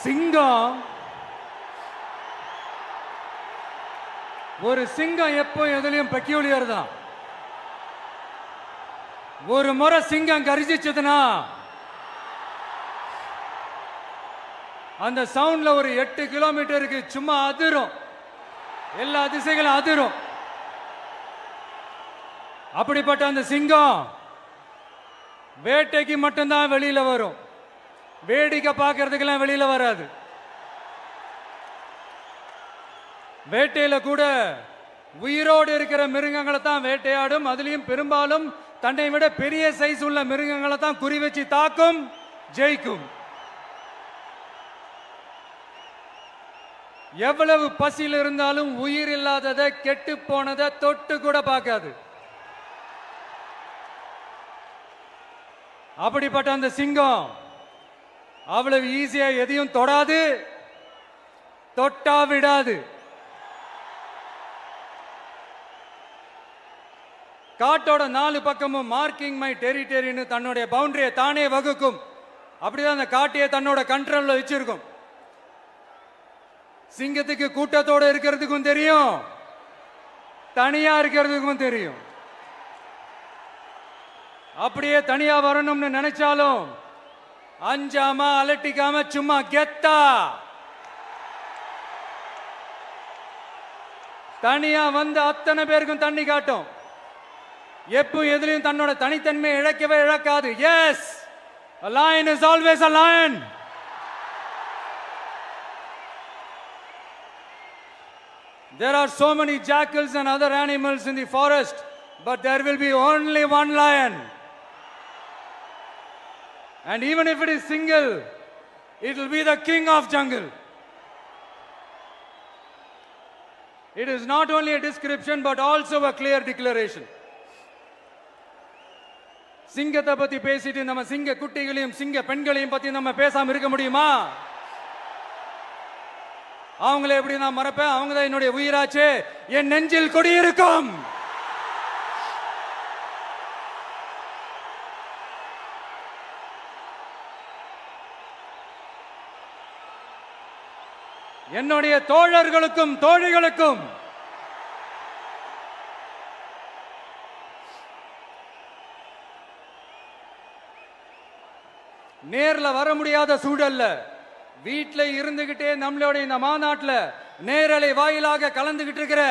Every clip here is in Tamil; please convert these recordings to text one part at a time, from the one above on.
சிங்கம் ஒரு சிங்கம் எப்போ எதுலயும் பெக்யூலியர் தான். ஒரு முறை சிங்கம் கர்ஜிச்சதுன்னா அந்த சவுண்ட்ல ஒரு 8 கிலோமீட்டருக்கு சும்மா அதிரும், எல்லா திசைகளும் அதிரும். அப்படிப்பட்ட அந்த சிங்கம் வேட்டைக்கு மட்டும்தான் வெளியில வரும், வேடிக்கை பார்க்கறதுக்கெல்லாம் வெளியில வராது. வேட்டையில கூட உயிரோடு இருக்கிற மிருகங்களை தான் வேட்டையாடும். அதுலயும் பெரும்பாலும் தன்னை விட பெரிய சைஸ் உள்ள மிருகங்களை தான் குறி வச்சு தாக்கும், ஜெயிக்கும். எவ்வளவு பசியில் இருந்தாலும் உயிர் இல்லாததை, கெட்டு போனதை தொட்டு கூட பார்க்காது. அப்படிப்பட்ட அந்த சிங்கம் அவ்வளவு ஈஸியா எதையும் தொடாது, தொட்டா விடாது. காட்டோட 4 பக்கமும் மார்க்கிங் மை டெரிட்டரின்னு தன்னுடைய பவுண்டரியை தானே வகுக்கும். அப்படிதான் அந்த காட்டையை தன்னோட கண்ட்ரோல்ல வச்சிருக்கும். சிங்கத்துக்கு கூட்டத்தோட இருக்கிறதுக்கும் தெரியும், தனியா இருக்கிறதுக்கும் தெரியும். அப்படியே தனியா வரணும்னு நினைச்சாலும் அஞ்சாம அலட்டிக்காம சும்மா கெத்தா தனியா வந்து அத்தனை பேருக்கும் தண்ணி காட்டும். எப்போ எதுலயும் தன்னோட தனித்தன்மையை இழக்கவே இழக்காது. Yes, a lion is always a lion. There are so many jackals and other animals in the forest, but there will be only one lion. And even if it is single, it will be the king of jungle. It is not only a description but also a clear declaration. சிங்கத்தை பத்தி பேசிட்டு நம்ம சிங்க குட்டிகளையும் சிங்க பெண்களையும் பத்தி நம்ம பேசாம இருக்க முடியுமா? அவங்கள எப்படி நான் மறப்பேன்? அவங்க தான் என்னுடைய உயிராச்சே, என் நெஞ்சில் குடியிருக்கும். என்னுடைய தோழர்களுக்கும் தோழிகளுக்கும் நேர்ல வர முடியாத சூழல்ல வீட்டில் இருந்துகிட்டே நம்மளோட இந்த மாநாட்டில் நேரலை வாயிலாக கலந்துகிட்டு இருக்கிற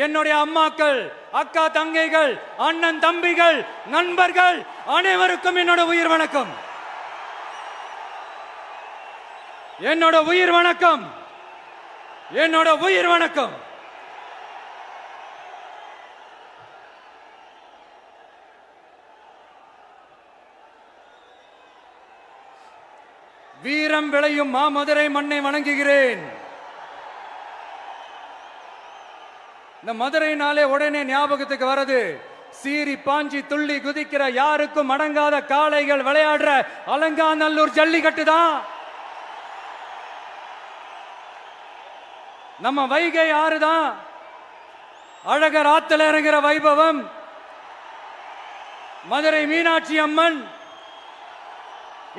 என்னுடைய அம்மாக்கள், அக்கா தங்கைகள், அண்ணன் தம்பிகள், நண்பர்கள் அனைவருக்கும் என்னோட உயிர் வணக்கம். என்னோட உயிர் வணக்கம், என்னோட உயிர் வணக்கம். வீரம் விளையும் மாமதுரை மண்ணை வணங்குகிறேன். இந்த மதுரைனாலே உடனே ஞாபகத்துக்கு வரது சீறி பாஞ்சி துள்ளி குதிக்கிற யாருக்கும் அடங்காத காளைகள் விளையாடுற அலங்காநல்லூர் ஜல்லிக்கட்டு தான். நம்ம வைகை ஆறுதான் அழகர் ஆத்துல இறங்குற வைபவம். மதுரை மீனாட்சி அம்மன்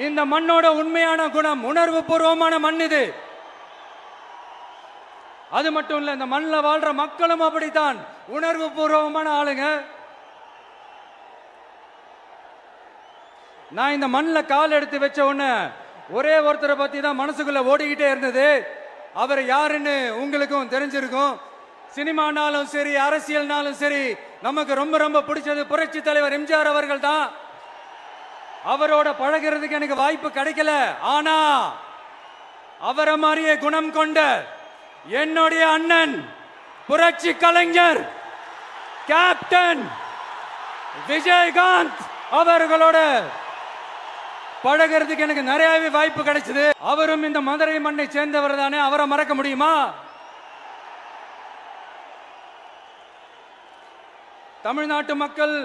இந்த மண்ணோட உண்மையான குணம், உணர்வு பூர்வமான மண் இது. அது மட்டும் இல்ல, இந்த மண்ணில் வாழ்ற மக்களும் அப்படித்தான் உணர்வு பூர்வமான ஆளுங்க. நான் இந்த மண்ணில் கால் எடுத்து வச்ச உடனே ஒரே ஒருத்தரை பத்தி தான் மனசுக்குள்ள ஓடிக்கிட்டே இருந்தது. அவர் யாருன்னு உங்களுக்கும் தெரிஞ்சிருக்கும். சினிமானாலும் சரி, அரசியல்னாலும் சரி, நமக்கு ரொம்ப ரொம்ப பிடிச்சது புரட்சி தலைவர் எம்ஜிஆர் அவர்கள் தான். அவரோட பழகிறதுக்கு எனக்கு வாய்ப்பு கிடைக்கல. ஆனா அவரை மாதிரியே குணம் கொண்ட என்னுடைய அண்ணன் புரட்சி கலைஞர் கேப்டன் விஜயகாந்த் அவர்களோட பழகிறதுக்கு எனக்கு நிறையவே வாய்ப்பு கிடைச்சது. அவரும் இந்த மதுரை மண்ணை சேர்ந்தவர் தானே, அவரை மறக்க முடியுமா? தமிழ்நாட்டு மக்கள்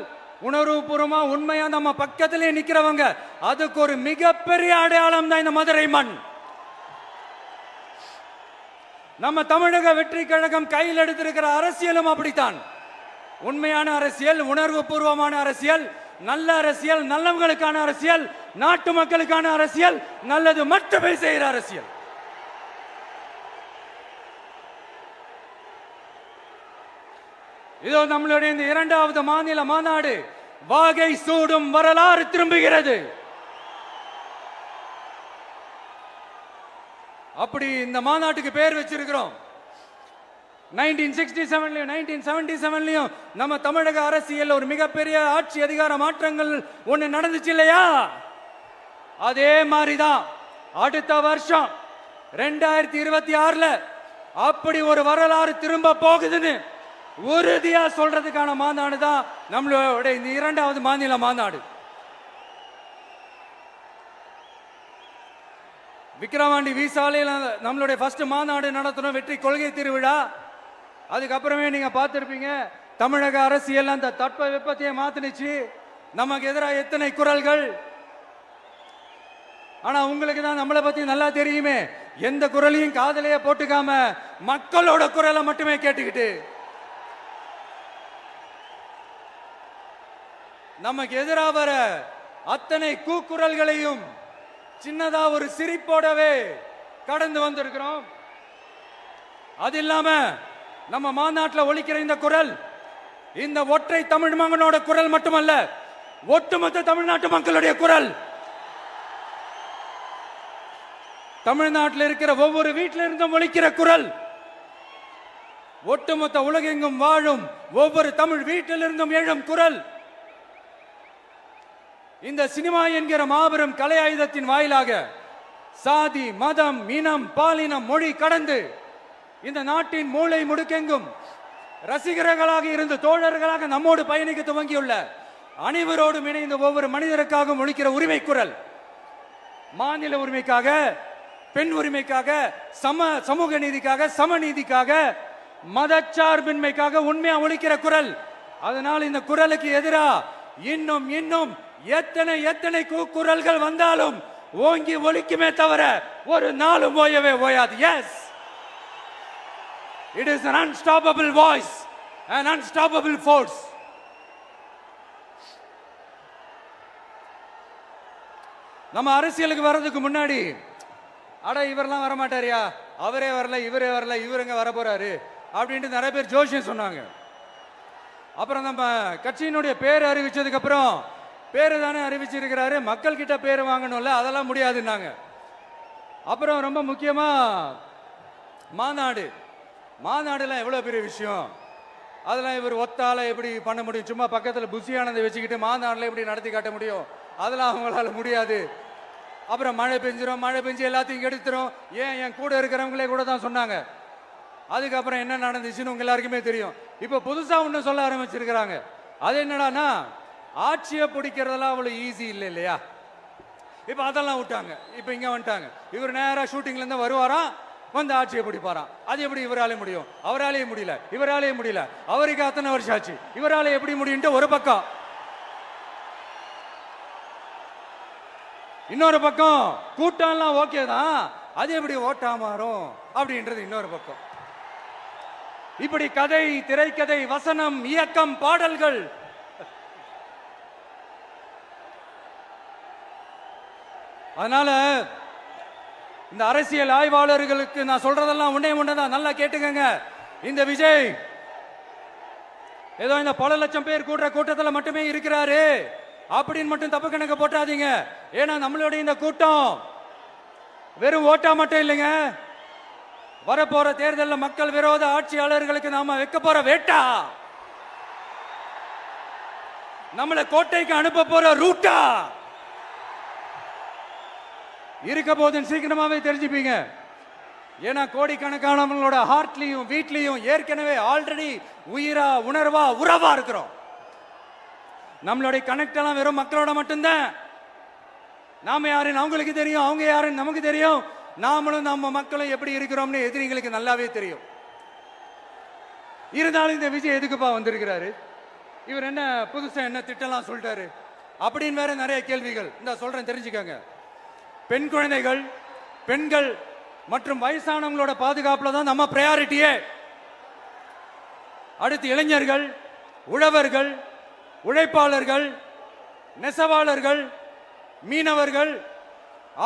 உணர்வுபூர்வமா உண்மையா நம்ம பக்கத்திலே நிக்கிறவங்க, அதுக்கு ஒரு மிகப்பெரிய அடையாளம் தான் இந்த மதுரை மண். நம்ம தமிழக வெற்றி கழகம் கையில் எடுத்திருக்கிற அரசியலும் அப்படித்தான். உண்மையான அரசியல், உணர்வு பூர்வமான அரசியல், நல்ல அரசியல், நல்லவங்களுக்கான அரசியல், நாட்டு மக்களுக்கான அரசியல், நல்லது மட்டுமே செய்கிற அரசியல். இதோ நம்மளுடைய இந்த இரண்டாவது மாநில மாநாடு வாகை சூடும் வரலாறு திரும்புகிறது. அப்படி இந்த மாநாட்டுக்கு பேர் வச்சிருக்கிறோம். 1967லயும் 1977லயும் நம்ம தமிழக அரசியல் ஒரு மிகப்பெரிய ஆட்சி அதிகார மாற்றங்கள் ஒண்ணு நடந்துச்சு இல்லையா? அதே மாதிரிதான் அடுத்த வருஷம் 2026ல அப்படி ஒரு வரலாறு திரும்ப போகுதுன்னு உறுதியா சொல்றதுக்கான மாநாடு தான் நம்மளோட இந்த இரண்டாவது மாநில மாநாடு. விக்கிரவாண்டி விசாலையில் நம்மளுடைய ஃபர்ஸ்ட் மாநாடு நடத்தணும், வெற்றி கொள்கை திருவிழா. அதுக்கப்புறமே நீங்க பார்த்திருப்பீங்க தமிழக அரசியல் அந்த தட்ப வெப்பத்தையே மாத்தினுச்சு. நமக்கு எதிராக எத்தனை குரல்கள். ஆனா உங்களுக்கு தான் நம்மளை பத்தி நல்லா தெரியுமே, எந்த குரலையும் காதலையே போட்டுக்காம மக்களோட குரலை மட்டுமே கேட்டுக்கிட்டு நமக்கு எதிராக வர அத்தனை கூக்குரல்களையும் சின்னதா ஒரு சிரிப்போடவே கடந்து வந்திருக்கிறோம். அது இல்லாம நம்ம மாநாட்டில் ஒலிக்கிற இந்த குரல் இந்த ஒற்றை தமிழ் மகனோட குரல் மட்டுமல்ல, ஒட்டுமொத்த தமிழ்நாட்டு மக்களுடைய குரல். தமிழ்நாட்டில் இருக்கிற ஒவ்வொரு வீட்டில இருந்தும் ஒலிக்கிற குரல், ஒட்டுமொத்த உலகெங்கும் வாழும் ஒவ்வொரு தமிழ் வீட்டிலிருந்தும் எழும் குரல். இந்த சினிமா என்கிற மாபெரும் கலை ஆயுதத்தின் வாயிலாக சாதி, மதம், இனம், பாலினம், மொழி கடந்து இந்த நாட்டின் மூளை முடுக்கெங்கும் ரசிகர்களாக இருந்து தோழர்களாக நம்மோடு பயணிக்க துவங்கியுள்ள அனைவரோடும் இணைந்த ஒவ்வொரு மனிதருக்காகவும் ஒலிக்கிற உரிமை குரல். மாநில உரிமைக்காக, பெண் உரிமைக்காக, சமூக நீதிக்காக, சமநீதிக்காக, மதச்சார்பின்மைக்காக உண்மையா ஒலிக்கிற குரல். அதனால் இந்த குரலுக்கு எதிராக இன்னும் இன்னும் எத்தனை குரல்கள் வந்தாலும் ஓங்கி ஒலிக்குமே தவிர ஒரு நாளும் ஓயவே ஓயாது. Yes, it is an unstoppable voice, an unstoppable force. நம்ம அரசியலுக்கு வர்றதுக்கு முன்னாடி அட இவரெல்லாம் வர மாட்டாரியா, அவரே வரல, இவரே வரல, இவருங்க வர போறாரு அப்படின்ட்டு நிறைய பேர் ஜோஷியம் சொன்னாங்க. அப்புறம் நம்ம கட்சியினுடைய பேர் அறிவிச்சதுக்கு அப்புறம் பேரு தானே அறிவிச்சிருக்கிறாரு, மக்கள் கிட்ட பேர் வாங்கணும்ல, அதெல்லாம் முடியாதுன்னாங்க. அப்புறம் ரொம்ப முக்கியமா மாநாடுலாம் எவ்வளவு பெரிய விஷயம், அதெல்லாம் இவர் ஒத்தால எப்படி பண்ண முடியும், சும்மா பக்கத்தில் புசியானதை வச்சுக்கிட்டு மாநாடுல எப்படி நடத்தி காட்ட முடியும், அதெல்லாம் அவங்களால முடியாது. அப்புறம் மழை பெஞ்சு எல்லாத்தையும் கெடுத்துரும். ஏன் என் கூட இருக்கிறவங்களே கூட தான் சொன்னாங்க. அதுக்கப்புறம் என்ன நடந்துச்சுன்னு உங்க எல்லாருக்குமே தெரியும். இப்ப புதுசா ஒண்ணு சொல்ல ஆரம்பிச்சிருக்கிறாங்க. அது என்னடானா, ஆட்சியை பிடிக்கிறதெல்லாம் அவ்வளவு ஈஸி இல்லை இல்லையா. இப்ப அதெல்லாம் விட்டாங்க, இப்ப இங்க வந்துட்டாங்க. இவர் நேரா ஷூட்டிங்ல இருந்து வருவாராம், வந்து ஆட்சியை பிடிப்பாராம். அது எப்படி இவராலே முடியும், அவராலேயே முடியல, இவராலேயே முடியல, அவருக்கு அத்தனை வருஷம் ஆச்சு, இவராலே எப்படி முடியும்ட்டு ஒரு பக்கம். இன்னொரு பக்கம் கூட்டம்லாம் ஓகே தான், அது எப்படி ஓட்டா மாறும் அப்படின்றது இன்னொரு பக்கம். இப்படி கதை, திரைக்கதை, வசனம், இயக்கம், பாடல்கள், அதனால இந்த அரசியல் ஆய்வாளர்களுக்கு நான் சொல்றதெல்லாம் ஒன்னேதான், நல்லா கேட்டுக்கங்க. இந்த விஜய் ஏதோ இந்த பல லட்சம் பேர் கூடுற கூட்டத்தில் மட்டுமே இருக்கிறாரு அப்படின்னு மட்டும் தப்பு கணக்கு போட்டாதீங்க. ஏன்னா நம்மளுடைய இந்த கூட்டம் வெறும் ஓட்டா மட்டும் இல்லைங்க, வரப்போற தேர்தலில் மக்கள் விரோத ஆட்சியாளர்களுக்கு நாம வைக்க போற வேட்டா, நம்மளை கோட்டைக்கு அனுப்ப போற ரூட்டா இருக்க போதுன்னு சீக்கிரமாவே தெரிஞ்சுப்பீங்க. ஏன்னா கோடிக்கணக்கானவங்களோட ஹார்ட்லயும் வீட்லயும் ஏற்கனவே ஆல்ரெடி உயிரா, உணர்வா, உறவா இருக்கிறோம். நம்மளுடைய கனெக்ட் எல்லாம் வெறும் மக்களோட மட்டும்தான். நாம யாருன்னு அவங்களுக்கு தெரியும், அவங்க யாருன்னு நமக்கு தெரியும். நாமளும் நம்ம மக்களும் எப்படி இருக்கிறோம்னு எதிரிங்களுக்கு நல்லாவே தெரியும். இருந்தாலும் இந்த விஜய் எதுக்குப்பா வந்திருக்கிறாரு, இவர் என்ன புதுசா என்ன திட்டம்லாம் சொல்லிட்டாரு அப்படின்னு வேற நிறைய கேள்விகள். இந்த சொல்றேன் தெரிஞ்சுக்கங்க. பெண் குழந்தைகள், பெண்கள் மற்றும் வயசானவங்களோட பாதுகாப்புல தான் நம்ம பிரையாரிட்டியே. அடுத்து இளைஞர்கள், உழவர்கள், உழைப்பாளர்கள், நெசவாளர்கள், மீனவர்கள்,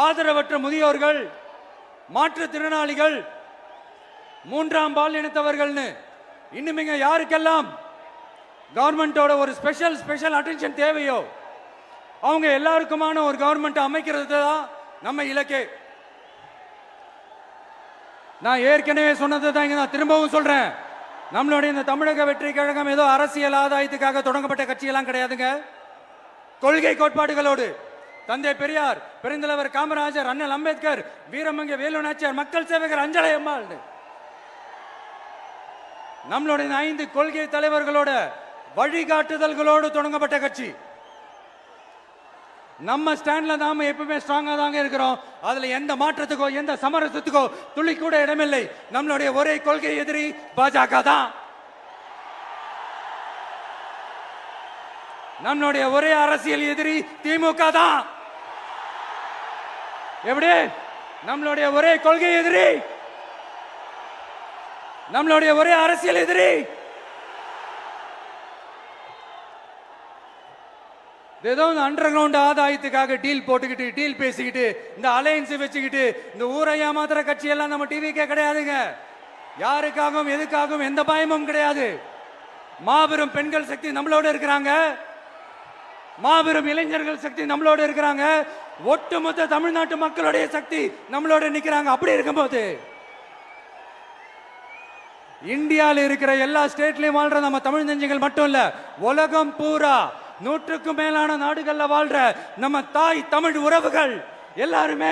ஆதரவற்ற முதியோர்கள், மாற்றுத்திறனாளிகள், மூன்றாம் பால் இனத்தவர்கள்னு இன்னும் யாருக்கெல்லாம் கவர்மெண்டோட ஒரு ஸ்பெஷல் அட்டென்ஷன் தேவையோ அவங்க எல்லாருக்குமான ஒரு கவர்மெண்ட் அமைக்கிறது தான் நம்ம இலக்கே. நான் ஏற்கனவே சொன்னது தான் இங்க நான் திரும்பவும் சொல்றேன். நம்மளுடைய இந்த தமிழக வெற்றி கழகம் ஏதோ அரசியல் ஆதாயத்துக்காக தொடங்கப்பட்ட கட்சியெல்லாம் கிடையாதுங்க. கொள்கை கோட்பாடுகளோடு தந்தை பெரியார், பெருந்தலைவர் காமராஜர், அண்ணல் அம்பேத்கர், வீரமங்க வேலு நாச்சியார், மக்கள் சேவகர் அஞ்சலை அம்மாள், நம்மளுடைய 5 கொள்கை தலைவர்களோட வழிகாட்டுதல்களோடு தொடங்கப்பட்ட கட்சி. நம்ம ஸ்டாண்ட்ல நாம எப்பவுமே ஸ்ட்ராங்கா தாங்க இருக்கிறோம். அதுல எந்த மாற்றத்துக்கோ எந்த சமரசத்துக்கோ துளி கூட இடமில்லை. நம்மளுடைய ஒரே கொள்கை எதிரி பாஜக தான். நம்மளுடைய ஒரே அரசியல் எதிரி திமுக தான். எப்படி? நம்மளுடைய ஒரே கொள்கை எதிரி, நம்மளுடைய ஒரே அரசியல் எதிரி ஏதோ அண்டர் கிரவுண்ட் ஆதாயத்துக்காக டீல் போட்டுக்கிட்டு டீல் பேசிக்கிட்டு இந்த அலையன்ஸ் வச்சுக்கிட்டு இந்த ஊரை ஏமாத்துற கட்சி எல்லாம் நம்ம டிவிக்கே கிடையாதுங்க. யாருக்காகவும் எதுக்காகவும் எந்த பயமும் கிடையாது. மாபெரும் பெண்கள் சக்தி நம்மளோட இருக்கிறாங்க, மாபெரும் இளைஞர்கள் சக்தி நம்மளோட இருக்கிறாங்க, ஒட்டுமொத்த தமிழ்நாட்டு மக்களுடைய சக்தி நம்மளோட நிக்கிறாங்க. அப்படி இருக்கும்போது இந்தியாவில் இருக்கிற எல்லா ஸ்டேட்லயும் வாழ்ற நம்ம தமிழ் நெஞ்சங்கள் மட்டும் இல்ல, உலகம் பூரா 100க்கும் மேலான நாடுகள்ல வாழ்ற நம்ம தாய் தமிழ் உறவுகள் எல்லாருமே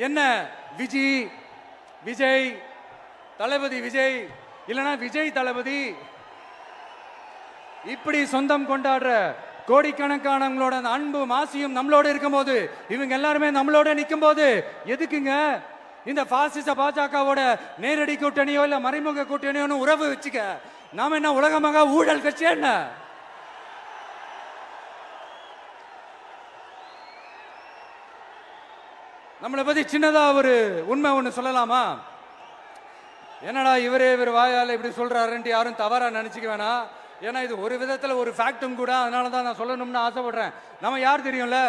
என்ன விஜய் தளபதி விஜய் இல்லனா விஜய் தளபதி இப்படி சொந்தம் கொண்டாடுற கோடிக்கணக்கானவங்களோட அன்பு மாசியும் நம்மளோட இருக்கும்போது, இவங்க எல்லாருமே நம்மளோட நிற்கும் போது எதுக்குங்க இந்த பாசிச பாஜகவோட நேரடி கூட்டணியோ இல்ல மறைமுக கூட்டணியோ உறவு வச்சுக்க? நாம என்ன உலகமாக ஊழல் கட்சி என்ன? நம்மளை பத்தி சின்னதா ஒரு உண்மை ஒண்ணு சொல்லலாமா? என்னடா இவர் வாயால இப்படி சொல்றாருன்ட்டு யாரும் தவறா நினைச்சுக்க வேணாம். ஏன்னா இது ஒரு விதத்துல ஒரு ஃபேக்டும் கூட. அதனாலதான் நான் சொல்லணும்னு ஆசைப்படுறேன். நம்ம யார் தெரியும்ல?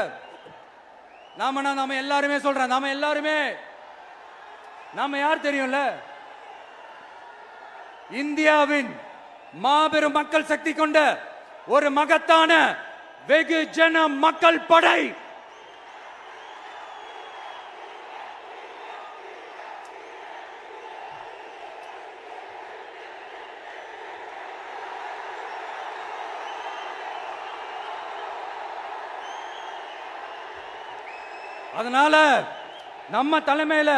நாம எல்லாருமே சொல்றேன். நாம யார் தெரியும்ல? இந்தியாவின் மாபெரும் மக்கள் சக்தி கொண்ட ஒரு மகத்தான வெகுஜன மக்கள் படை. அதனால நம்ம தலைமையில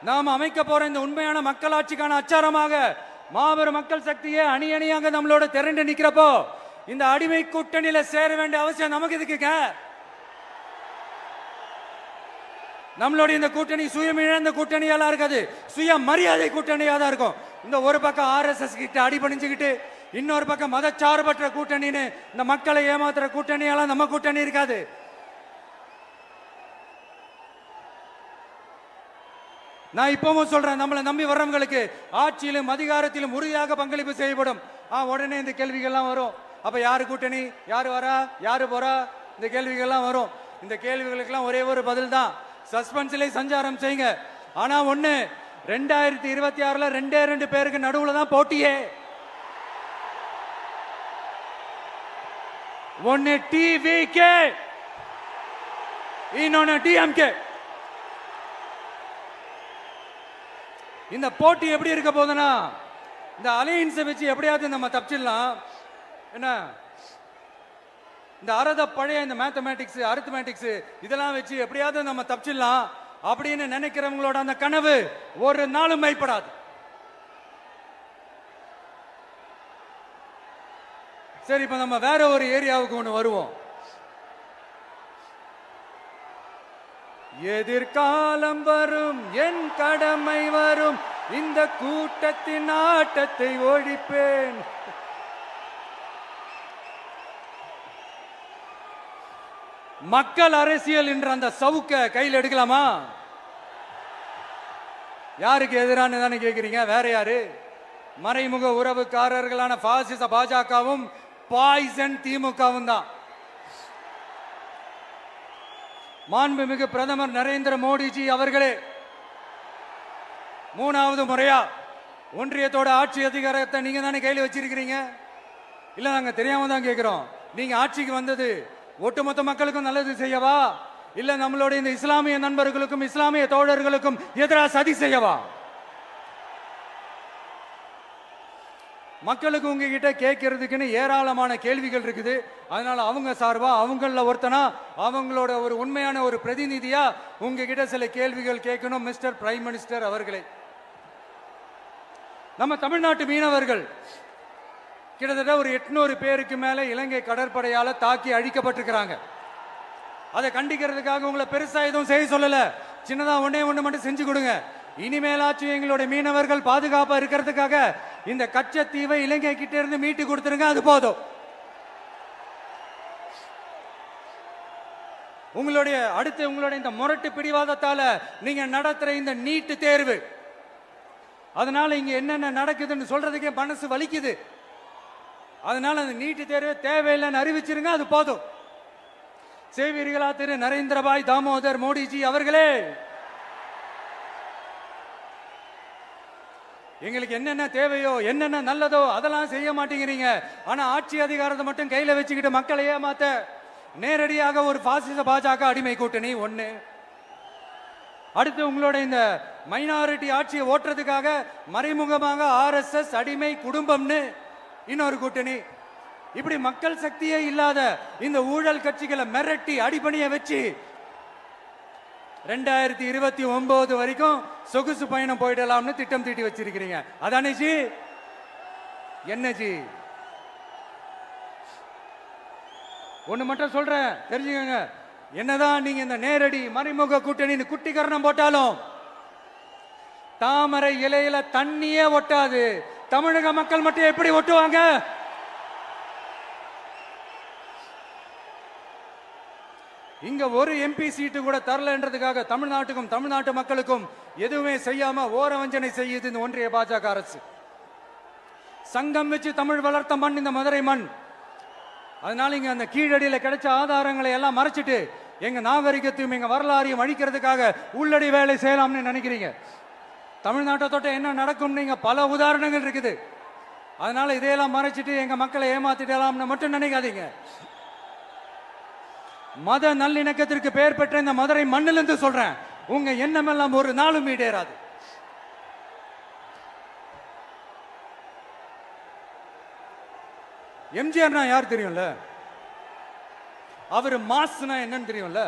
நாம் அமைக்க போற இந்த உண்மையான மக்களாட்சிக்கான அச்சாரமாக மாபெரும் மக்கள் சக்தியே அணி அணியாக நம்மளோட திரண்டு நிக்கிறப்போ இந்த அடிமை கூட்டணியில சேர வேண்டிய அவசியம் நமக்கு இருக்குங்க. நம்மளுடைய இந்த கூட்டணி சுயமிழந்த கூட்டணியெல்லாம் இருக்காது, சுய மரியாதை கூட்டணியா தான் இருக்கும். இந்த ஒரு பக்கம் RSS கிட்ட அடிபணிஞ்சுக்கிட்டு, இன்னொரு பக்கம் மதச்சார்பற்ற கூட்டணின்னு இந்த மக்களை ஏமாத்துற கூட்டணியெல்லாம் நம்ம கூட்டணி இருக்காது. நான் இப்பவும் சொல்றேன், நம்மளை நம்பி வர்றவங்களுக்கு ஆட்சியிலும் அதிகாரத்திலும் உறுதியாக பங்களிப்பு செய்யப்படும். உடனே இந்த கேள்விகள்லாம் வரும். அப்ப யாரு கூட்டணி, யாரு வரா, யாரு போறா, இந்த கேள்விகள்லாம் வரும். இந்த கேள்விகளுக்கெல்லாம் ஒரே ஒரு பதில் தான், சஸ்பென்ஸ்ல சஞ்சாரம் செய்யுங்க. ஆனா ஒண்ணு, 2026ல 2 பேருக்கு நடுவுல தான் போட்டியே. ஒன்னு TVK, இன்னொன்னு DMK. இந்த போட்டி எப்படி இருக்க போதுன்னா, இந்த அலையன்ஸை வச்சு எப்படியாவது நம்ம தப்பிச்சிடலாம். என்ன இந்த பழைய இந்த மேத்தமேட்டிக்ஸ் அரித்மேட்டிக்ஸ் இதெல்லாம் வச்சு எப்படியாவது நம்ம தப்பிச்சிடலாம் அப்படின்னு நினைக்கிறவங்களோட அந்த கனவு ஒரு நாளும் மைப்படாது. சரி, இப்ப நம்ம வேற ஒரு ஏரியாவுக்கு ஒண்ணு வருவோம். எதிர்காலம் வரும், என் கடமை வரும், இந்த கூட்டத்தின் ஆட்டத்தை ஒழிப்பேன். மக்கள் அரசியல் என்ற அந்த சவுக்க கையில் எடுக்கலாமா? யாருக்கு எதிரான தானே கேட்கிறீங்க? வேற யாரு? மறைமுக உறவுக்காரர்களான பாசிச பாஜகவும் பாய்சன் திமுகவும் தான். மாண்புமிகு பிரதமர் நரேந்திர மோடிஜி அவர்களே 3வது முறையா ஒன்றியத்தோட ஆட்சி அதிகாரத்தை நீங்க தானே கையில் வச்சிருக்கிறீங்க. இல்ல நாங்க தெரியாம தான் கேட்கிறோம். நீங்க ஆட்சிக்கு வந்தது ஒட்டுமொத்த மக்களுக்கும் நல்லது செய்யவா, இல்ல நம்மளுடைய இந்த இஸ்லாமிய நண்பர்களுக்கும் இஸ்லாமிய தோழர்களுக்கும் எதிராக சதி செய்யவா? மக்களுக்கு உங்ககிட்ட கேட்கறதுக்குன்னு ஏராளமான கேள்விகள் இருக்குது. அதனால அவங்க சார்பா அவங்கள ஒருத்தனா அவங்களோட ஒரு உண்மையான ஒரு பிரதிநிதியா உங்ககிட்ட சில கேள்விகள் கேட்கணும். மிஸ்டர் பிரைம் மினிஸ்டர் அவர்களே, நம்ம தமிழ்நாட்டு மீனவர்கள் கிட்டத்தட்ட ஒரு 800 பேருக்கு மேல இலங்கை கடற்படையால தாக்கி அழிக்கப்பட்டிருக்கிறாங்க. அதை கண்டிக்கிறதுக்காக உங்களை பெருசா எதுவும் செய்ய சொல்லல, சின்னதா ஒண்ணே ஒண்ணு மட்டும் செஞ்சு கொடுங்க. இனிமேலாச்சும் எங்களுடைய மீனவர்கள் பாதுகாப்பா இருக்கிறதுக்காக இந்த கச்சத்தீவை இலங்கை கிட்ட இருந்து மீட்டு கொடுத்துருங்க, அது போதும். உங்களுடைய இந்த முரட்டு பிடிவாதத்தால நீங்க நடத்துற இந்த நீட்டு தேர்வு, அதனால இங்க என்னென்ன நடக்குதுன்னு சொல்றதுக்கே மனசு வலிக்குது. அதனால அந்த நீட்டு தேர்வு தேவையில்லைன்னு அறிவிச்சிருங்க, அது போதும். செய்வீர்களா திரு நரேந்திரபாய் தாமோதர் மோடிஜி அவர்களே? எங்களுக்கு என்னென்ன தேவையோ என்னென்ன நல்லதோ அதெல்லாம் செய்ய மாட்டேங்கிறீங்க. ஆனா ஆட்சி அதிகாரத்தை மட்டும் கையில வச்சுக்கிட்டு மக்களை ஏமாத்த நேரடியாக ஒரு பாசிச பாஜக அடிமை கூட்டணி ஒண்ணு. அடுத்து உங்களோட இந்த மைனாரிட்டி ஆட்சியை ஓட்டுறதுக்காக மறைமுகமாக RSS அடிமை குடும்பம்னு இன்னொரு கூட்டணி. இப்படி மக்கள் சக்தியே இல்லாத இந்த ஊழல் கட்சிகளை மிரட்டி அடிபணிய வச்சு 2029 வரைக்கும் சொகுசு பயணம் போயிடலாம்னு திட்டம் தீட்டி வச்சிருக்கிறீங்க. அதானே ஜி? என்ன ஜி? ஒண்ணு மட்டும் சொல்றேன், தெரிஞ்சுக்கங்க. என்னதான் நீங்க இந்த நேரடி மறைமுக கூட்டணி குட்டிகரணம் போட்டாலும் தாமரை இலையில தண்ணியே ஒட்டாது. தமிழக மக்கள் மட்டும் எப்படி ஒட்டுவாங்க? இங்க ஒரு MP சீட்டு கூட தரலன்றதுக்காக தமிழ்நாட்டுக்கும் தமிழ்நாட்டு மக்களுக்கும் எதுவுமே செய்யாம ஓரவஞ்சனை செய்யுது இந்த ஒன்றிய பாஜக அரசு. சங்கம் வச்சு தமிழ் வளர்த்த மண் இந்த மதுரை மண். அதனால இங்க அந்த கீழடியில கிடைச்ச ஆதாரங்களை எல்லாம் மறைச்சிட்டு எங்க நாகரிகத்தையும் எங்க வரலாறையும் அழிக்கிறதுக்காக உள்ளடி வேலை செய்யலாம்னு நினைக்கிறீங்க. தமிழ்நாட்டை தொட்ட என்ன நடக்கும் நீங்க பல உதாரணங்கள் இருக்குது. அதனால இதையெல்லாம் மறைச்சிட்டு எங்க மக்களை ஏமாத்திடலாம்னு மட்டும் நினைக்காதீங்க. மத நல்லிணக்கத்திற்கு பெயர் பெற்ற இந்த மதுரை மண்ணிலிருந்து சொல்றேன், உங்க எண்ணம் எல்லாம் ஒரு நாளும் ஈடேறாது. எம்ஜிஆர்னா யார் தெரியும்ல? அவர் மாஸ்னா என்னன்னு தெரியும்ல?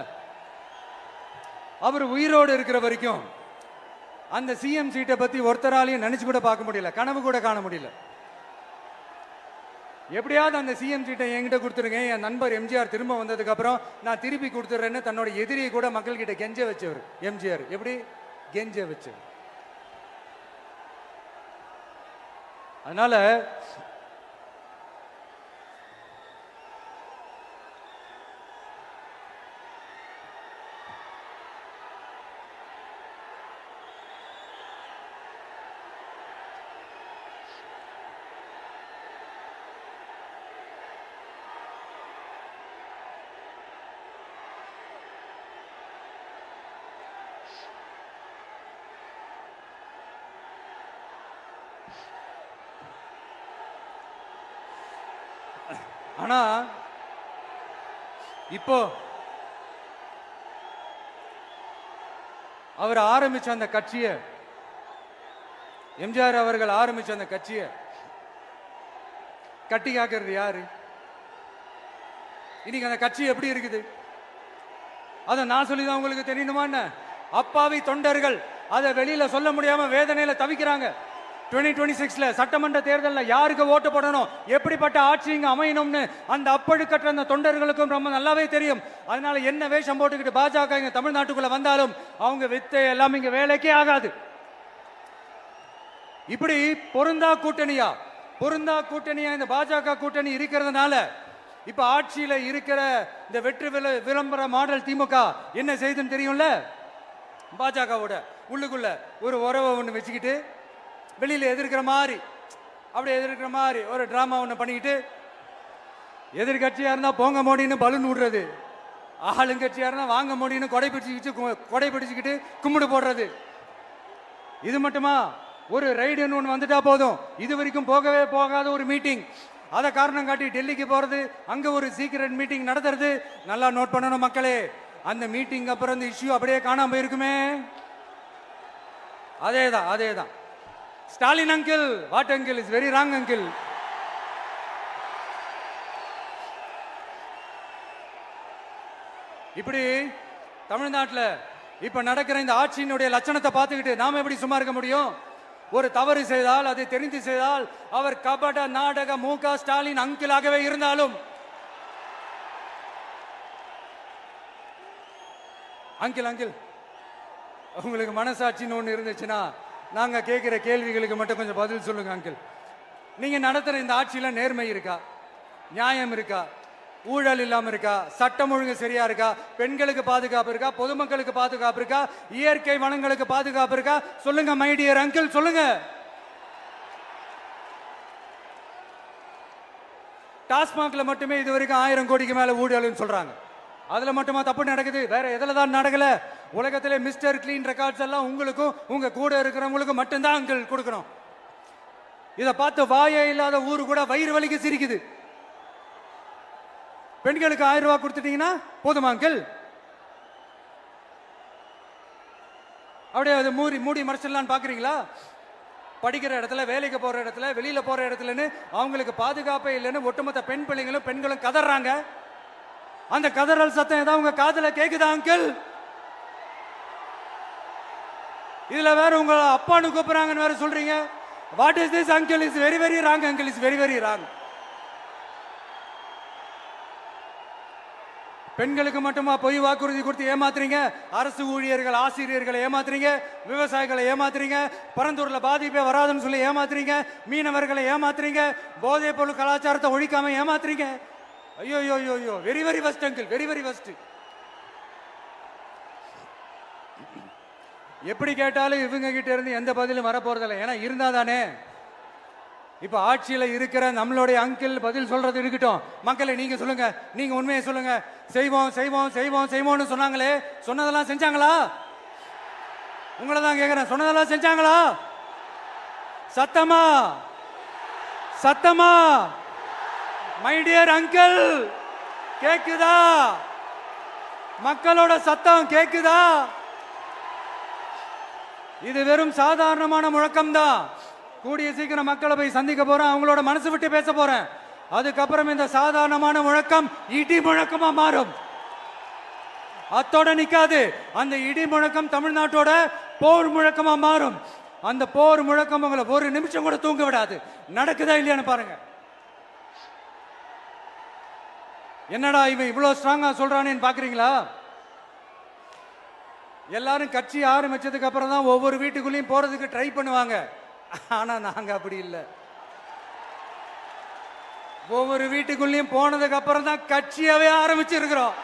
அவர் உயிரோடு இருக்கிற வரைக்கும் அந்த CM சீட்டை பத்தி ஒருத்தராலையும் நினைச்சு கூட பார்க்க முடியல, கனவு கூட காண முடியல. எப்படியாவது அந்த CM சீட்டை என்கிட்ட கொடுத்துருங்க, என் நண்பர் எம்ஜிஆர் திரும்ப வந்ததுக்கு அப்புறம் நான் திருப்பி கொடுத்துறேன்னு தன்னோட எதிரியை கூட மக்கள் கிட்ட கெஞ்ச வச்சவர் எம்ஜிஆர். எப்படி கெஞ்ச வச்சவர்? அதனால ஆனா இப்போ அவர் ஆரம்பிச்ச அந்த கட்சியை, எம்ஜிஆர் அவர்கள் ஆரம்பிச்ச அந்த கட்சியை கட்டி காக்கிறது யாரு? இன்னைக்கு அந்த கட்சி எப்படி இருக்குது அதை நான் சொல்லிதான் உங்களுக்கு தெரியணுமா என்ன? அப்பாவி தொண்டர்கள் அதை வெளியில சொல்ல முடியாம வேதனையில தவிக்கிறாங்க. 2026 சட்டமன்ற தேர்தலில் யாருக்கு ஓட்டு போடணும், எப்படிப்பட்ட ஆட்சி இங்க அமையணும்னு அந்த அப்பழுக்கற்ற அந்த தொண்டர்களுக்கும் ரொம்ப நல்லாவே தெரியும். அதனால என்ன வேஷம் போட்டுக்கிட்டு பாஜக இங்க தமிழ்நாட்டுக்குள்ள வந்தாலும் அவங்க வித்தை எல்லாம் இங்க வேலைக்கே ஆகாது. இப்படி பொருந்தா கூட்டணியா இந்த பாஜக கூட்டணி இருக்கிறதுனால இப்ப ஆட்சியில இருக்கிற இந்த வெற்றி விளம்பர மாடல் திமுக என்ன செய்யுதுன்னு தெரியும்ல? பாஜகவோட உள்ளுக்குள்ள ஒரு உறவை ஒண்ணு வச்சுக்கிட்டு வெளியில எதிர்க்கிற மாதிரி ஒரு டிராமா ஒண்ணு பண்ணிக்கிட்டு, எதிர்கட்சியா இருந்தா போங்க மோடின்னு பலூன் விடுறது, ஆளுங்கட்சியா இருந்தா வாங்க மோடின்னு கொடை பிடிச்சுக்கிட்டு கும்பிடு போடுறது. இது மட்டுமா? ஒரு ரைடுன்னு ஒன்று வந்துட்டா போதும். இது வரைக்கும் போகவே போகாத ஒரு மீட்டிங், அதை காரணம் காட்டி டெல்லிக்கு போறது, அங்க ஒரு சீக்கிரட் மீட்டிங் நடத்துறது. நல்லா நோட் பண்ணணும் மக்களே, அந்த மீட்டிங் அப்புறம் இந்த இஷ்யூ அப்படியே காணாம போயிருக்குமே. அதேதான் அதேதான். Stalin uncle, what uncle is very wrong uncle. இப்படி தமிழ்நாட்டில் இப்ப நடக்கிற இந்த ஆட்சியினுடைய லட்சணத்தை பார்த்துக்கிட்டு நாம எப்படி சும்மா இருக்க முடியும்? ஒரு தவறு செய்தால், அதை தெரிந்து செய்தால், அவர் கபட நாடக மு.க. ஸ்டாலின் அங்கிளாகவே இருந்தாலும், அங்கிள் அங்கிள் உங்களுக்கு மனசாட்சின்னு ஒன்று இருந்துச்சுன்னா நாங்க கேட்கிற கேள்விகளுக்கு மட்டும் கொஞ்சம் பதில் சொல்லுங்க அங்கிள். நீங்க நடத்துற இந்த ஆட்சியில நேர்மை இருக்கா, நியாயம் இருக்கா, ஊழல் இல்லாம இருக்கா, சட்டம் ஒழுங்கு சரியா இருக்கா, பெண்களுக்கு பாதுகாப்பு இருக்கா, பொதுமக்களுக்கு பாதுகாப்பு இருக்கா, இயற்கை வளங்களுக்கு பாதுகாப்பு இருக்கா? சொல்லுங்க மை டியர் அங்கிள், சொல்லுங்க. டாஸ்மாக்ல மட்டுமே இது வரைக்கும் 1000 கோடிக்கு மேல ஊழல்னு சொல்றாங்க. அதுல மட்டுமா தப்பு நடக்குது? வேற எதுல தான் நடக்கல? உலகத்திலே மிஸ்டர் கிளீன் ரெக்கார்ட்ஸ் எல்லாம் உங்களுக்கும் உங்க கூட இருக்கிறவங்களுக்கும் மட்டும்தான் அங்கிள் கொடுக்கணும். இதை பார்த்து வாயே இல்லாத ஊரு கூட வயிறு வலிக்கு சிரிக்குது. பெண்களுக்கு 1000 ரூபாய் கொடுத்துட்டீங்கன்னா போதுமா அங்கிள்? அப்படியே அது மூடி மறைச்சிடலான்னு பாக்குறீங்களா? படிக்கிற இடத்துல, வேலைக்கு போற இடத்துல, வெளியில போற இடத்துலன்னு அவங்களுக்கு பாதுகாப்பே இல்லைன்னு ஒட்டுமொத்த பெண் பிள்ளைங்களும் பெண்களும் கதறாங்க. அந்த கதறல் சத்தம் ஏதாவது உங்க காதுல கேக்குதா அங்கிள்? இதுல வேற உங்க அப்பான்னு கூப்பிடுறாங்கன்னு வேற சொல்றீங்க. What is this uncle? Is very very wrong uncle, is very very wrong. பெண்களுக்கு மட்டுமா பொய் வாக்குறுதி கொடுத்து ஏமாத்துறீங்க? அரசு ஊழியர்கள், ஆசிரியர்களை ஏமாத்துறீங்க, விவசாயிகளை ஏமாத்துறீங்க, பரந்தூர்ல பாதிப்பே வராதுன்னு சொல்லி ஏமாத்துறீங்க, மீனவர்களை ஏமாத்துறீங்க, போதைப் பொருள் கலாச்சாரத்தை ஒழிக்காம ஏமாத்துறீங்க. ஐயோ ஐயோ ஐயோ, very very first uncle, very very first. எப்படி கேட்டாலும் இவங்க கிட்ட இருந்து எந்த பதிலும் வரப்போறதில்லை. ஏன்னா இருந்தா தானே. இப்ப ஆட்சியில இருக்கிற நம்மளுடைய அங்கிள் பதில் சொல்றது இருக்கட்டும். மக்களை நீங்க சொல்லுங்க, நீங்க உண்மையை சொல்லுங்க. செய்வோம் செய்வோம் செய்வோம் செய்வோம்னு சொன்னாங்களே, சொன்னதெல்லாம் செஞ்சாங்களா? உங்களை தான் கேக்குறேன், சொன்னதெல்லாம் செஞ்சாங்களா? சத்தமா சத்தமா மை டியர் அங்கிள், கேக்குதா? மக்களோட சத்தம் கேக்குதா? இது வெறும் சாதாரணமான முழக்கம் தான். கூடிய சீக்கிரம் மக்களை போய் சந்திக்க போறேன், அவங்களோட மனசு விட்டு பேச போறேன். அதுக்கப்புறம் இந்த சாதாரணமான முழக்கம் இடி முழக்கமா மாறும். அத்தோட நிக்காது. அந்த இடி முழக்கம் தமிழ்நாட்டோட போர் முழக்கமா மாறும். அந்த போர் முழக்கம் உங்களை ஒரு நிமிஷம் கூட தூங்க விடாது. நடக்குதா இல்லையான்னு பாருங்க. என்னடா இவன் இவ்வளவு ஸ்ட்ராங்கா சொல்றானேன்னு பாக்குறீங்களா? எல்லாரும் கட்சி ஆரம்பிச்சதுக்கு அப்புறம் தான் ஒவ்வொரு வீட்டுக்குள்ளேயும் போறதுக்கு ட்ரை பண்ணுவாங்க. ஆனா நாங்க அப்படி இல்லை. ஒவ்வொரு வீட்டுக்குள்ளேயும் போனதுக்கு அப்புறம் தான் கட்சியாவே ஆரம்பிச்சிருக்கிறோம்.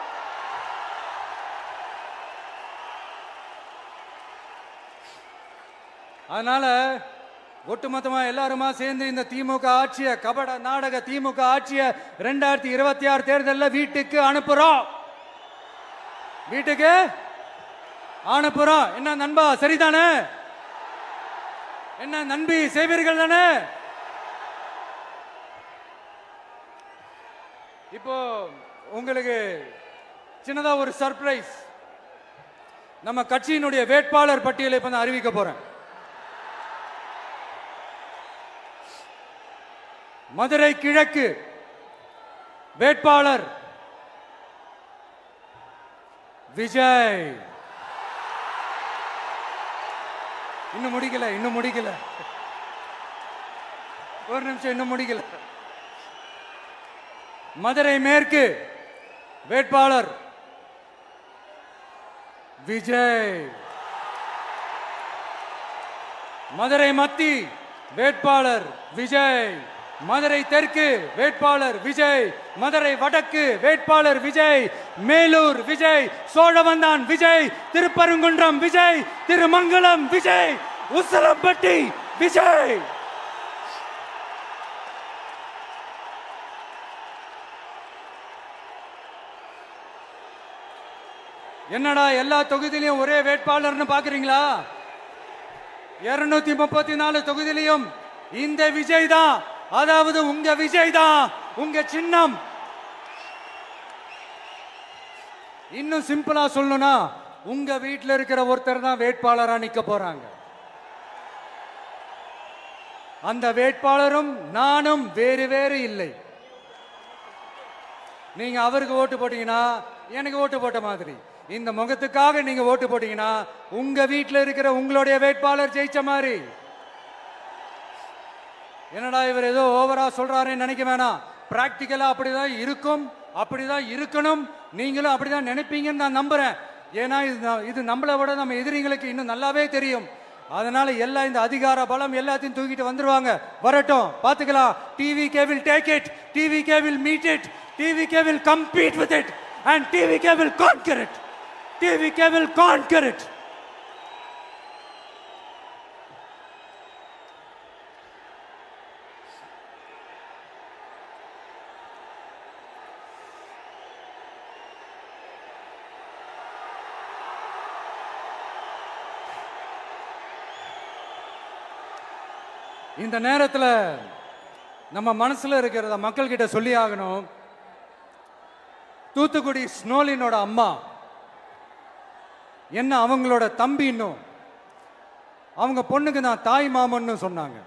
அதனால ஒட்டுமொத்தமா எல்லாருமா சேர்ந்து இந்த திமுக ஆட்சிய, கபட நாடக திமுக ஆட்சிய 2026 தேர்தலில் வீட்டுக்கு அனுப்புறோம். வீட்டுக்கு அனுப்புறோம். என்ன நண்பா, சரிதானே? என்ன நண்பி, செய்வீர்கள் தானே? இப்போ உங்களுக்கு சின்னதா ஒரு சர்ப்ரைஸ். நம்ம கட்சியினுடைய வேட்பாளர் பட்டியலை இப்ப நான் அறிவிக்க போறேன். மதுரை கிழக்கு வேட்பாளர் விஜய். இன்னும் முடிக்கல, ஒரு நிமிஷம், இன்னும் முடிக்கல. மதுரை மேற்கு வேட்பாளர் விஜய். மதுரை மத்தி வேட்பாளர் விஜய். மதுரை தெற்கு வேட்பாளர் விஜய். மதுரை வடக்கு வேட்பாளர் விஜய். மேலூர் விஜய். சோழவந்தான் விஜய். திருப்பரங்குன்றம் விஜய். திருமங்கலம் விஜய். உசலம்பட்டி விஜய். என்னடா எல்லா தொகுதியிலையும் ஒரே வேட்பாளர்னு பாக்குறீங்களா? 234 தொகுதியிலையும் இந்த விஜய் தான், அதாவது உங்க விஜய் தான் உங்க சின்னம். இன்னும் சிம்பிளா சொல்லணும்னா உங்க வீட்டில் இருக்கிற ஒருத்தர் தான் வேட்பாளரா நிக்க போறாங்க. அந்த வேட்பாளரும் நானும் வேறு வேறு இல்லை. நீங்க அவருக்கு ஓட்டு போட்டீங்கன்னா எனக்கு ஓட்டு போட்ட மாதிரி, இந்த முகத்துக்காக நீங்க ஓட்டு போட்டீங்கன்னா உங்க வீட்டில் இருக்கிற உங்களுடைய வேட்பாளர் ஜெயிச்ச மாதிரி. என்னடா இவர் ஏதோ ஓவரா சொல்றாருன்னு நினைக்க வேணாம். பிராக்டிக்கலா அப்படிதான் இருக்கும், அப்படிதான் இருக்கணும். நீங்களும் அப்படிதான் நினைப்பீங்கன்னு நான் நம்புறேன். ஏன்னா இது நம்மளை விட நம்ம எதிரிங்களுக்கு இன்னும் நல்லாவே தெரியும். அதனால எல்லாம் இந்த அதிகார பலம் எல்லாத்தையும் தூக்கிட்டு வந்துருவாங்க. வரட்டும், பாத்துக்கலாம். TVK will take it, TVK will meet it, TVK will compete with it, and TVK will conquer it. TVK will conquer it. இந்த நேரத்தில் நம்ம மனசுல இருக்கிறத மக்கள் கிட்ட சொல்லி ஆகணும். தூத்துக்குடி ஸ்னோலினோட அம்மா என்ன அவங்களோட தம்பி, இன்னும் அவங்க பொண்ணுக்கு நான் தாய் மாமன்னு சொன்னாங்க.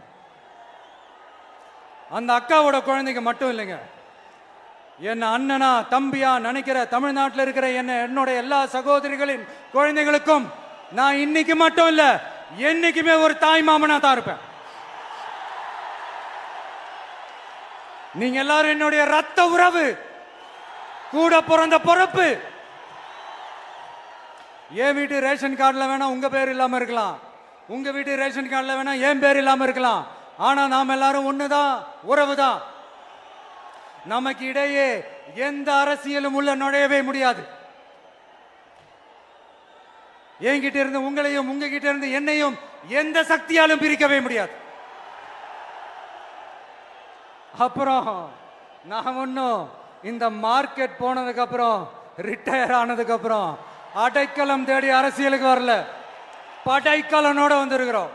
அந்த அக்காவோட குழந்தைங்க மட்டும் இல்லைங்க, என்ன அண்ணனா தம்பியா நினைக்கிற தமிழ்நாட்டில் இருக்கிற என்னோட எல்லா சகோதரிகளின் குழந்தைகளுக்கும் நான் இன்னைக்கு மட்டும் இல்ல, என்னைக்குமே ஒரு தாய் மாமனா தான் இருப்பேன். நீங்க எல்லாரும் என்னுடைய ரத்த உறவு, கூட பிறந்த பொறுப்பு. என் வீட்டு ரேஷன் கார்டில் வேணா உங்க பேர் இல்லாம இருக்கலாம், உங்க வீட்டு ரேஷன் கார்டில் வேணா என் பேர் இல்லாம இருக்கலாம். ஆனா நாம் எல்லாரும் ஒண்ணுதான், உறவு தான். நமக்கு இடையே எந்த அரசியலும் உள்ள நுழையவே முடியாது. என்கிட்ட இருந்து உங்களையும் உங்ககிட்ட இருந்து என்னையும் எந்த சக்தியாலும் பிரிக்கவே முடியாது. அப்புறம் நான் ஒன்னும் இந்த மார்க்கெட் போனதுக்கு அப்புறம், ரிட்டையர் ஆனதுக்கு அப்புறம் அடைக்கலம் தேடி அரசியலுக்கு வரல. படைக்கலனோட வந்திருக்கிறோம்.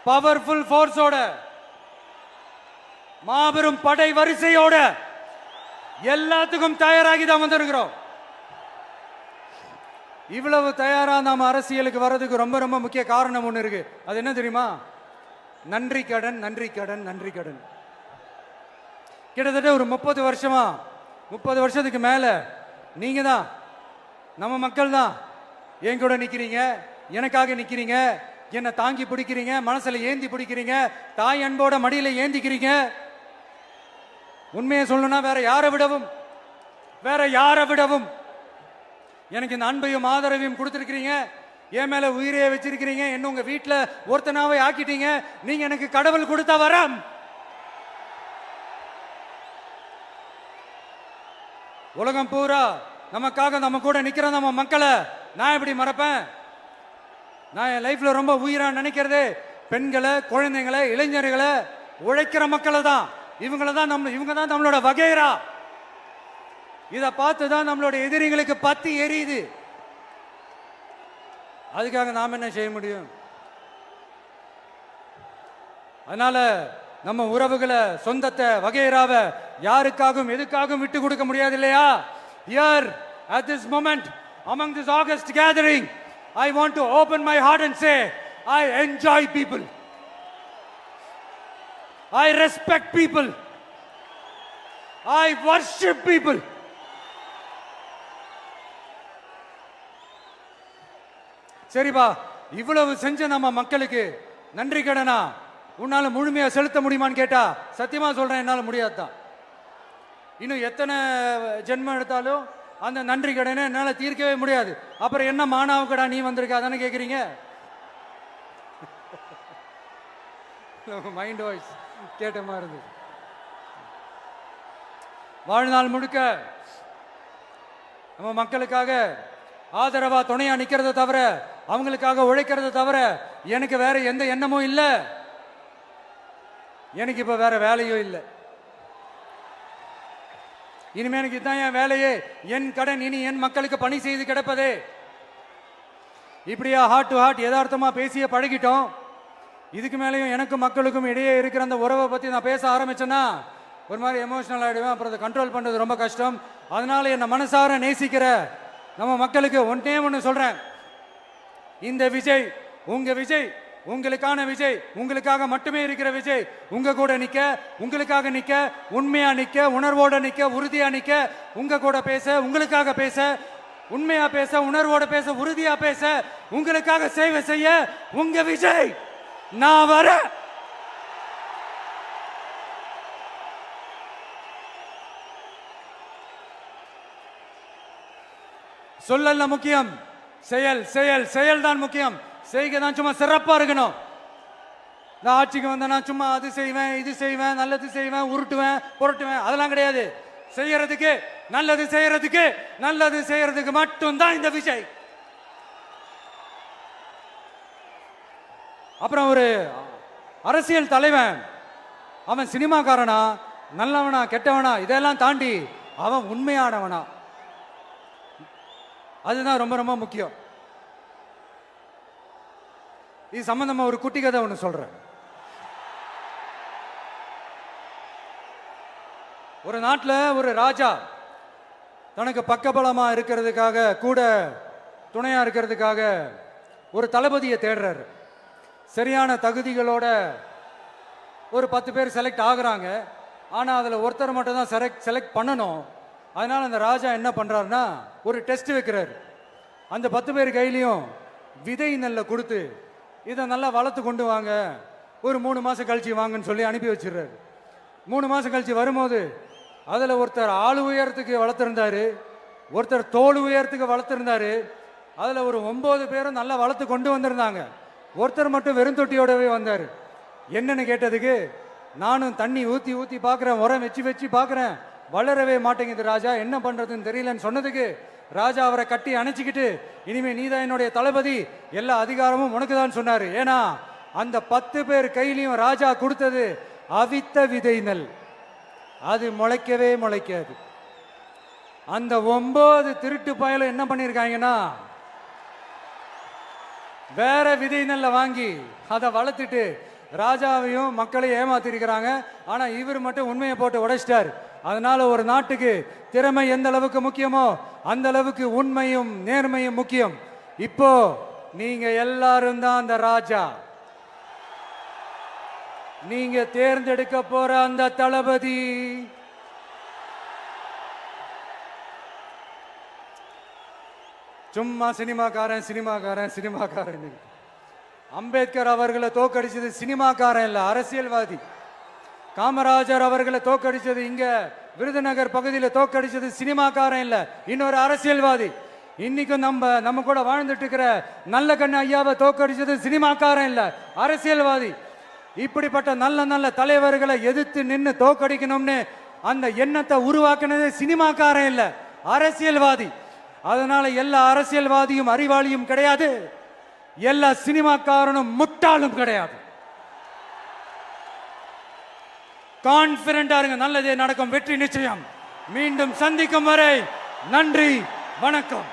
பவர்ஃபுல் ஃபோர்ஸோட, மாபெரும் படை வரிசையோட, எல்லாத்துக்கும் தயாராகி தான் வந்திருக்கிறோம். இவ்வளவு தயாரா நாம அரசியலுக்கு வர்றதுக்கு ரொம்ப ரொம்ப முக்கிய காரணம் ஒண்ணு இருக்கு. அது என்ன தெரியுமா? நன்றி கடன், நன்றி கடன், நன்றி கடன். கிட்டத்தட்ட ஒரு 30 வருஷமா, 30 வருஷத்துக்கு மேல நீங்க தான், நம்ம மக்கள் தான் என் கூட நிக்கிறீங்க, எனக்காக நிக்கிறீங்க, என்னை தாங்கி பிடிக்கிறீங்க, மனசுல ஏந்தி பிடிக்கிறீங்க, தாய் அன்போட மடியில ஏந்திக்கிறீங்க. உண்மையை சொல்லணும்னா வேற யாரை விடவும் எனக்கு இந்த அன்பையும் ஆதரவையும் கொடுத்திருக்கிறீங்க. என் மேல உயிரையே வச்சிருக்கிறீங்க. என்ன உங்க வீட்டுல ஒருத்தனாவே ஆக்கிட்டீங்க. நீங்க எனக்கு கடவுள் கொடுத்த வரம். உலகம் பூரா நமக்காக நம்ம கூட நிக்கிற நம்ம மக்களை நான் எப்படி மறப்பேன்? நான் என் லைஃப்ல ரொம்ப உயிரா நினைக்கிறதே பெண்களை, குழந்தைங்களை, இளைஞர்களை, உழைக்கிற மக்களை தான். இவங்க தான் நம்மளோட வகைரா. இதை பார்த்து தான் நம்மளோட எதிரிகளுக்கு பத்தி எரியுது. அதுக்காக நாம் என்ன செய்ய முடியும்? அதனால நம்ம உறவுகளை, சொந்தத்தை, வகைராவை யாருக்காகவும் எதுக்காகவும் விட்டு கொடுக்க முடியாது இல்லையா? Here at this moment among this August gathering, I want to open my heart and say I enjoy people, I respect people, I worship people. சரிப்பா, இவ்வளவு செஞ்ச நம்ம மக்களுக்கு நன்றி கடனா உன்னால முழுமையா செலுத்த முடியுமான்னு கேட்டா சத்தியமா சொல்றேன், என்னால முடியாதுதான். இன்னும் எத்தனை ஜென்மம் எடுத்தாலும் அந்த நன்றி கடனை என்னால தீர்க்கவே முடியாது. அப்புறம் என்ன மானாவுக்கடா நீ வந்திருக்க அதானே கேக்குறீங்க? மைண்ட் வாய்ஸ் கேட்ட மாதிரி இருந்தது. வாழ்நாள் முழுக்க நம்ம மக்களுக்காக ஆதரவா துணையா நிக்கிறத தவிர, அவங்களுக்காக உழைக்கிறத தவிர எனக்கு வேற எந்த எண்ணமும் இல்லை. எனக்கு இப்ப வேற வேலையும் இல்லை. இனிமே எனக்கு இதுதான் என் வேலையே. என் கடன் இனி என் மக்களுக்கு பணி செய்து கிடப்பதே. இப்படியா ஹார்ட் டு ஹார்ட் யதார்த்தமா பேசிய பழகிட்டோம். இதுக்கு மேலேயும் எனக்கும் மக்களுக்கும் இடையே இருக்கிற அந்த உறவை பத்தி நான் பேச ஆரம்பிச்சேன்னா ஒரு மாதிரி எமோஷனல் ஆயிடுவேன். அப்புறம் அதை கண்ட்ரோல் பண்றது ரொம்ப கஷ்டம். அதனால என்ன மனசார நேசிக்கிற நம்ம மக்களுக்கு ஒண்ணு சொல்றேன். இந்த விஜய் உங்க விஜய், உங்களுக்கான விஜய், உங்களுக்காக மட்டுமே இருக்கிற விஜய். உங்க கூட நிக்க, உங்களுக்காக நிக்க, உண்மையா நிக்க, உணர்வோட நிக்க, உறுதியா நிக்க, உங்க கூட பேச, உங்களுக்காக பேச, உண்மையா பேச, உணர்வோட பேச, உறுதியா பேச, உங்களுக்காக சேவை செய்ய உங்க விஜய் நான் வர. சொல்லல முக்கியம், செயல் செயல் செயல் தான் முக்கியம். செய்க தான் சும்மா சிறப்பா இருக்கணும். நான் ஆட்சிக்கு வந்தேன்னா சும்மா அது செய்வேன், இது செய்வேன், நல்லது செய்வேன், உருட்டுவேன், புரட்டுவேன், அதெல்லாம் கிடையாது. செய்யறதுக்கு, நல்லது செய்யறதுக்கு, நல்லது செய்யறதுக்கு மட்டும்தான் இந்த விஜய். அப்புறம் ஒரு அரசியல் தலைவன் அவன் சினிமாக்காரனா, நல்லவனா, கெட்டவனா, இதெல்லாம் தாண்டி அவன் உண்மையானவனா, அதுதான் ரொம்ப ரொம்ப முக்கியம். இது சம்பந்தமா ஒரு குட்டி கதை ஒன்று சொல்றேன். ஒரு நாட்டில் ஒரு ராஜா தனக்கு பக்கபலமா இருக்கிறதுக்காக, கூட துணையா இருக்கிறதுக்காக ஒரு தளபதியை தேடுறாரு. சரியான தகுதிகளோட ஒரு 10 பேர் செலக்ட் ஆகுறாங்க. ஆனால் அதில் ஒருத்தர் மட்டும் தான் செலக்ட் பண்ணணும். அதனால அந்த ராஜா என்ன பண்றாருன்னா ஒரு டெஸ்ட் வைக்கிறாரு. அந்த 10 பேர் கையிலையும் விதை நெல்லை கொடுத்து இதை நல்லா வளர்த்து கொண்டு வாங்க, ஒரு 3 மாசம் கழிச்சு வாங்கன்னு சொல்லி அனுப்பி வச்சிடுறாரு. 3 மாசம் கழிச்சு வரும்போது அதில் ஒருத்தர் ஆளு உயரத்துக்கு வளர்த்துருந்தாரு, ஒருத்தர் தோல் உயரத்துக்கு வளர்த்துருந்தாரு. அதில் ஒரு 9 பேரும் நல்லா வளர்த்து கொண்டு வந்திருந்தாங்க. ஒருத்தர் மட்டும் வெறும் தொட்டியோடவே வந்தார். என்னன்னு கேட்டதுக்கு, நானும் தண்ணி ஊற்றி ஊற்றி பார்க்குறேன், உரம் வச்சு வச்சு பார்க்குறேன், வளரவே மாட்டேங்குது ராஜா, என்ன பண்ணுறதுன்னு தெரியலன்னு சொன்னதுக்கு ராஜா அவரை கட்டி அணைச்சிக்கிட்டு, இனிமே நீதான் என்னுடைய தளபதி, எல்லா அதிகாரமும் உனக்கு தான் சொன்னார். ஏன்னா அந்த 10 பேர் கையிலையும் ராஜா கொடுத்தது அவித்த விதை நெல், அது முளைக்கவே முளைக்காது. அந்த 9 திருட்டு பயலும் என்ன பண்ணியிருக்காங்கன்னா வேற விதை நெல்லை வாங்கி அதை வளர்த்துட்டு ராஜாவையும் மக்களையும் ஏமாத்திருக்கிறாங்க. ஆனா இவர் மட்டும் உண்மையை போட்டு உடைச்சிட்டார். அதனால ஒரு நாட்டுக்கு திறமை எந்த அளவுக்கு முக்கியமோ அந்த அளவுக்கு உண்மையும் நேர்மையும் முக்கியம். இப்போ நீங்க எல்லாரும் தான் அந்த ராஜா. நீங்க தேர்ந்தெடுக்க போற அந்த தளபதி சும்மா சினிமாக்காரன் சினிமாக்காரன் சினிமாக்காரன். அம்பேத்கர் அவர்களை தோக்கடிச்சது சினிமாக்காரன் இல்ல, அரசியல்வாதி. காமராஜர் அவர்களை தோக்கடிச்சது, இங்க விருதுநகர் பகுதியில் தோக்கடிச்சது சினிமாக்காரன் இல்ல, இன்னொரு அரசியல்வாதி. இன்னைக்கும் நம்ம கூட வாழ்ந்துட்டு இருக்கிற நல்ல கண்ணு ஐயாவை தோக்கடிச்சது சினிமாக்காரன் இல்ல, அரசியல்வாதி. இப்படிப்பட்ட நல்ல நல்ல தலைவர்களை எதிர்த்து நின்று தோக்கடிக்கணும்னு அந்த எண்ணத்தை உருவாக்குனது சினிமாக்காரன் இல்ல, அரசியல்வாதி. அதனால எல்லா அரசியல்வாதியும் அறிவாளியும் கிடையாது, எல்லா சினிமாக்காரனும் முட்டாளும் கிடையாது. கான்பிடண்டா இருங்க, நல்லதே நடக்கும், வெற்றி நிச்சயம். மீண்டும் சந்திக்கும் வரை நன்றி, வணக்கம்.